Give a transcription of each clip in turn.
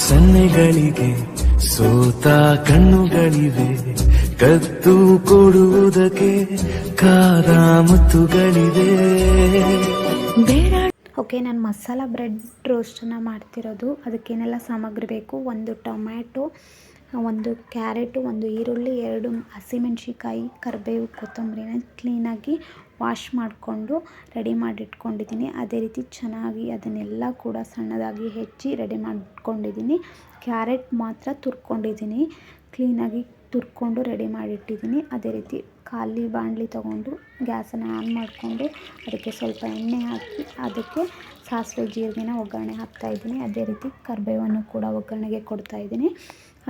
ಸನ್ನೆಗಳಿಗೆ ಸೋತ ಕಣ್ಣುಗಳಿವೆ, ಕತ್ತು ಕೊಡುವುದಕ್ಕೆ ಕಾದ ಮುತ್ತುಗಳಿವೆ. ಓಕೆ, ನಾನು ಮಸಾಲ ಬ್ರೆಡ್ ರೋಸ್ಟನ್ನು ಮಾಡ್ತಿರೋದು. ಅದಕ್ಕೇನೆಲ್ಲ ಸಾಮಗ್ರಿ ಬೇಕು: ಒಂದು ಟೊಮ್ಯಾಟೊ, ಒಂದು ಕ್ಯಾರೆಟು, ಒಂದು ಈರುಳ್ಳಿ, 2 ಹಸಿಮೆಣ್ಸಿಕಾಯಿ, ಕರಿಬೇವು, ಕೊತ್ತಂಬರಿನ ಕ್ಲೀನಾಗಿ ವಾಶ್ ಮಾಡಿಕೊಂಡು ರೆಡಿ ಮಾಡಿಟ್ಕೊಂಡಿದ್ದೀನಿ. ಅದೇ ರೀತಿ ಚೆನ್ನಾಗಿ ಅದನ್ನೆಲ್ಲ ಕೂಡ ಸಣ್ಣದಾಗಿ ಹೆಚ್ಚಿ ರೆಡಿ ಮಾಡಿಟ್ಕೊಂಡಿದ್ದೀನಿ. ಕ್ಯಾರೆಟ್ ಮಾತ್ರ ತುರ್ಕೊಂಡಿದ್ದೀನಿ, ಕ್ಲೀನಾಗಿ ತುರ್ಕೊಂಡು ರೆಡಿ ಮಾಡಿಟ್ಟಿದ್ದೀನಿ. ಅದೇ ರೀತಿ ಖಾಲಿ ಬಾಣಲಿ ತೊಗೊಂಡು ಗ್ಯಾಸನ್ನು ಆನ್ ಮಾಡಿಕೊಂಡು ಅದಕ್ಕೆ ಸ್ವಲ್ಪ ಎಣ್ಣೆ ಹಾಕಿ ಅದಕ್ಕೆ ಸಾಸಿವೆ ಜೀರಿಗೆನ ಒಗ್ಗರಣೆ ಹಾಕ್ತಾಯಿದ್ದೀನಿ. ಅದೇ ರೀತಿ ಕರಿಬೇವನ್ನು ಕೂಡ ಒಗ್ಗರಣೆಗೆ ಕೊಡ್ತಾಯಿದ್ದೀನಿ.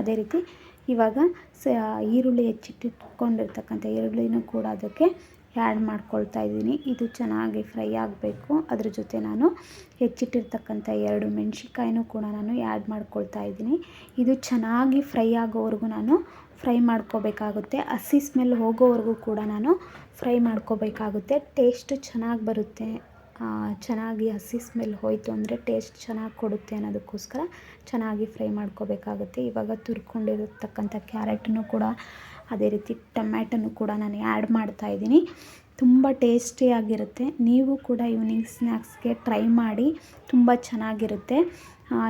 ಅದೇ ರೀತಿ ಇವಾಗ ಈರುಳ್ಳಿ ಹೆಚ್ಚಿಟ್ಟುಕೊಂಡಿರ್ತಕ್ಕಂಥ ಈರುಳ್ಳಿನೂ ಕೂಡ ಅದಕ್ಕೆ ಆ್ಯಡ್ ಮಾಡ್ಕೊಳ್ತಾ ಇದ್ದೀನಿ. ಇದು ಚೆನ್ನಾಗಿ ಫ್ರೈ ಆಗಬೇಕು. ಅದ್ರ ಜೊತೆ ನಾನು ಹೆಚ್ಚಿಟ್ಟಿರ್ತಕ್ಕಂಥ 2 ಮೆಣಸಿನ್ಕಾಯಿನೂ ಕೂಡ ನಾನು ಆ್ಯಡ್ ಮಾಡ್ಕೊಳ್ತಾ ಇದ್ದೀನಿ. ಇದು ಚೆನ್ನಾಗಿ ಫ್ರೈ ಆಗೋವರೆಗೂ ನಾನು ಫ್ರೈ ಮಾಡ್ಕೋಬೇಕಾಗುತ್ತೆ. ಹಸಿ ಸ್ಮೆಲ್ ಹೋಗೋವರೆಗೂ ಕೂಡ ನಾನು ಫ್ರೈ ಮಾಡ್ಕೋಬೇಕಾಗುತ್ತೆ. ಟೇಸ್ಟ್ ಚೆನ್ನಾಗಿ ಬರುತ್ತೆ. ಚೆನ್ನಾಗಿ ಹಸಿ ಸ್ಮೆಲ್ ಹೋಯಿತು ಅಂದರೆ ಟೇಸ್ಟ್ ಚೆನ್ನಾಗಿ ಕೊಡುತ್ತೆ ಅನ್ನೋದಕ್ಕೋಸ್ಕರ ಚೆನ್ನಾಗಿ ಫ್ರೈ ಮಾಡ್ಕೋಬೇಕಾಗುತ್ತೆ. ಇವಾಗ ತುರ್ಕೊಂಡಿರತಕ್ಕಂಥ ಕ್ಯಾರೆಟನ್ನು ಕೂಡ ಅದೇ ರೀತಿ ಟೊಮ್ಯಾಟೊನು ಕೂಡ ನಾನು ಆ್ಯಡ್ ಮಾಡ್ತಾಯಿದ್ದೀನಿ. ತುಂಬ ಟೇಸ್ಟಿಯಾಗಿರುತ್ತೆ. ನೀವು ಕೂಡ ಈವ್ನಿಂಗ್ ಸ್ನ್ಯಾಕ್ಸ್ಗೆ ಟ್ರೈ ಮಾಡಿ, ತುಂಬ ಚೆನ್ನಾಗಿರುತ್ತೆ.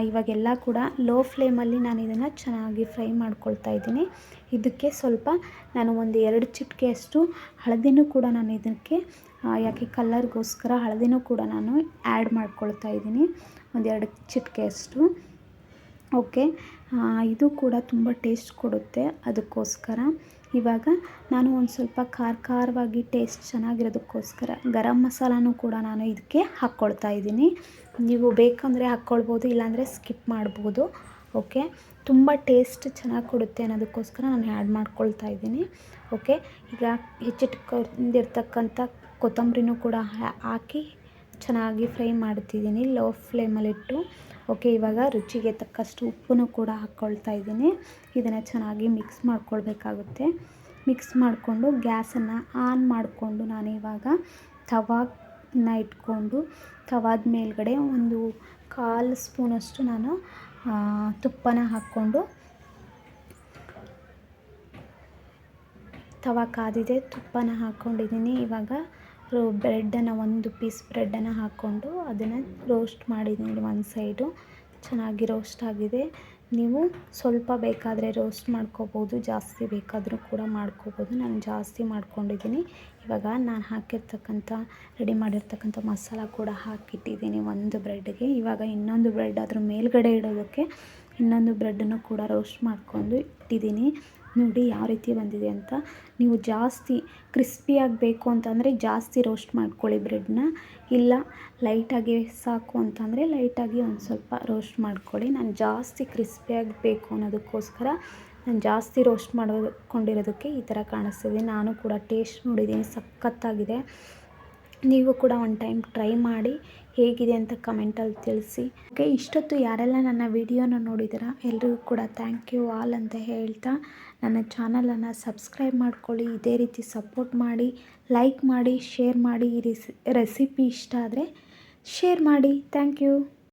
ಇವಾಗೆಲ್ಲ ಕೂಡ ಲೋ ಫ್ಲೇಮಲ್ಲಿ ನಾನು ಇದನ್ನು ಚೆನ್ನಾಗಿ ಫ್ರೈ ಮಾಡ್ಕೊಳ್ತಾ ಇದ್ದೀನಿ. ಇದಕ್ಕೆ ಸ್ವಲ್ಪ ನಾನು ಒಂದು 2 ಚಿಟಿಕೆಯಷ್ಟು ಹಳದಿನೂ ಕೂಡ ನಾನು ಇದಕ್ಕೆ ಯಾಕೆ ಕಲರ್ಗೋಸ್ಕರ ಹಳದಿನೂ ಕೂಡ ನಾನು ಆ್ಯಡ್ ಮಾಡ್ಕೊಳ್ತಾ ಇದ್ದೀನಿ, ಒಂದು 2 ಚಿಟಿಕೆಯಷ್ಟು. ಓಕೆ, ಇದು ಕೂಡ ತುಂಬ ಟೇಸ್ಟ್ ಕೊಡುತ್ತೆ. ಅದಕ್ಕೋಸ್ಕರ ಇವಾಗ ನಾನು ಒಂದು ಸ್ವಲ್ಪ ಖಾರವಾಗಿ ಟೇಸ್ಟ್ ಚೆನ್ನಾಗಿರೋದಕ್ಕೋಸ್ಕರ ಗರಂ ಮಸಾಲನೂ ಕೂಡ ನಾನು ಇದಕ್ಕೆ ಹಾಕ್ಕೊಳ್ತಾ ಇದ್ದೀನಿ. ನೀವು ಬೇಕಂದರೆ ಹಾಕ್ಕೊಳ್ಬೋದು, ಇಲ್ಲಾಂದರೆ ಸ್ಕಿಪ್ ಮಾಡ್ಬೋದು. ಓಕೆ, ತುಂಬ ಟೇಸ್ಟ್ ಚೆನ್ನಾಗಿ ಕೊಡುತ್ತೆ ಅನ್ನೋದಕ್ಕೋಸ್ಕರ ನಾನು ಆ್ಯಡ್ ಮಾಡ್ಕೊಳ್ತಾ ಇದ್ದೀನಿ. ಓಕೆ, ಈಗ ಹೆಚ್ಚಿಟ್ಕೊಂಡಿರ್ತಕ್ಕಂಥ ಕೊತ್ತಂಬರಿನೂ ಕೂಡ ಹಾಕಿ ಚೆನ್ನಾಗಿ ಫ್ರೈ ಮಾಡ್ತಿದ್ದೀನಿ ಲೋ ಫ್ಲೇಮಲ್ಲಿಟ್ಟು. ಓಕೆ, ಇವಾಗ ರುಚಿಗೆ ತಕ್ಕಷ್ಟು ಉಪ್ಪನ್ನು ಕೂಡ ಹಾಕ್ಕೊಳ್ತಾ ಇದ್ದೀನಿ. ಇದನ್ನು ಚೆನ್ನಾಗಿ ಮಿಕ್ಸ್ ಮಾಡ್ಕೊಳ್ಬೇಕಾಗುತ್ತೆ. ಮಿಕ್ಸ್ ಮಾಡಿಕೊಂಡು ಗ್ಯಾಸನ್ನು ಆನ್ ಮಾಡಿಕೊಂಡು ನಾನಿವಾಗ ತವಾನ ಇಟ್ಕೊಂಡು ತವಾದ ಮೇಲ್ಗಡೆ ಒಂದು 1/4 ಸ್ಪೂನಷ್ಟು ನಾನು ತುಪ್ಪನ ಹಾಕ್ಕೊಂಡು, ತವಾ ಕಾದಿದೆ, ತುಪ್ಪನ ಹಾಕ್ಕೊಂಡಿದ್ದೀನಿ. ಇವಾಗ ಬ್ರೆಡ್ಡನ್ನು 1 ಪೀಸ್ ಬ್ರೆಡ್ಡನ್ನು ಹಾಕ್ಕೊಂಡು ಅದನ್ನು ರೋಸ್ಟ್ ಮಾಡಿದ್ದೀನಿ. ಒಂದು ಸೈಡು ಚೆನ್ನಾಗಿ ರೋಸ್ಟ್ ಆಗಿದೆ. ನೀವು ಸ್ವಲ್ಪ ಬೇಕಾದರೆ ರೋಸ್ಟ್ ಮಾಡ್ಕೋಬೋದು, ಜಾಸ್ತಿ ಬೇಕಾದರೂ ಕೂಡ ಮಾಡ್ಕೋಬೋದು. ನಾನು ಜಾಸ್ತಿ ಮಾಡ್ಕೊಂಡಿದ್ದೀನಿ. ಇವಾಗ ನಾನು ಹಾಕಿರ್ತಕ್ಕಂಥ ರೆಡಿ ಮಾಡಿರ್ತಕ್ಕಂಥ ಮಸಾಲ ಕೂಡ ಹಾಕಿಟ್ಟಿದ್ದೀನಿ ಒಂದು ಬ್ರೆಡ್ಗೆ. ಇವಾಗ ಇನ್ನೊಂದು ಬ್ರೆಡ್ ಅದ್ರ ಮೇಲ್ಗಡೆ ಇಡೋದಕ್ಕೆ ಇನ್ನೊಂದು ಬ್ರೆಡ್ಡನ್ನು ಕೂಡ ರೋಸ್ಟ್ ಮಾಡ್ಕೊಂಡು ಇಟ್ಟಿದ್ದೀನಿ. ನೋಡಿ ಯಾವ ರೀತಿ ಬಂದಿದೆ ಅಂತ. ನೀವು ಜಾಸ್ತಿ ಕ್ರಿಸ್ಪಿಯಾಗಿ ಬೇಕು ಅಂತಂದರೆ ಜಾಸ್ತಿ ರೋಸ್ಟ್ ಮಾಡ್ಕೊಳ್ಳಿ ಬ್ರೆಡ್ನ, ಇಲ್ಲ ಲೈಟಾಗಿ ಸಾಕು ಅಂತಂದರೆ ಲೈಟಾಗಿ ಒಂದು ಸ್ವಲ್ಪ ರೋಸ್ಟ್ ಮಾಡ್ಕೊಳ್ಳಿ. ನಾನು ಜಾಸ್ತಿ ಕ್ರಿಸ್ಪಿಯಾಗಿ ಬೇಕು ಅನ್ನೋದಕ್ಕೋಸ್ಕರ ನಾನು ಜಾಸ್ತಿ ರೋಸ್ಟ್ ಮಾಡಿಕೊಂಡಿರೋದಕ್ಕೆ ಈ ಥರ ಕಾಣಿಸ್ತಿದೆ. ನಾನು ಕೂಡ ಟೇಸ್ಟ್ ನೋಡಿದ್ದೀನಿ, ಸಖತ್ತಾಗಿದೆ. ನೀವು ಕೂಡ ಒಂದು ಟೈಮ್ ಟ್ರೈ ಮಾಡಿ ಹೇಗಿದೆ ಅಂತ ಕಮೆಂಟಲ್ಲಿ ತಿಳಿಸಿ. ಓಕೆ, ಇಷ್ಟೊತ್ತು ಯಾರೆಲ್ಲ ನನ್ನ ವಿಡಿಯೋನ ನೋಡಿದ್ದೀರಾ ಎಲ್ರಿಗೂ ಕೂಡ ಥ್ಯಾಂಕ್ ಯು ಆಲ್ ಅಂತ ಹೇಳ್ತಾ, ನನ್ನ ಚಾನಲನ್ನು ಸಬ್ಸ್ಕ್ರೈಬ್ ಮಾಡ್ಕೊಳ್ಳಿ. ಇದೇ ರೀತಿ ಸಪೋರ್ಟ್ ಮಾಡಿ, ಲೈಕ್ ಮಾಡಿ, ಶೇರ್ ಮಾಡಿ. ಈ ರೆಸಿಪಿ ಇಷ್ಟ ಆದರೆ ಶೇರ್ ಮಾಡಿ. Thank you.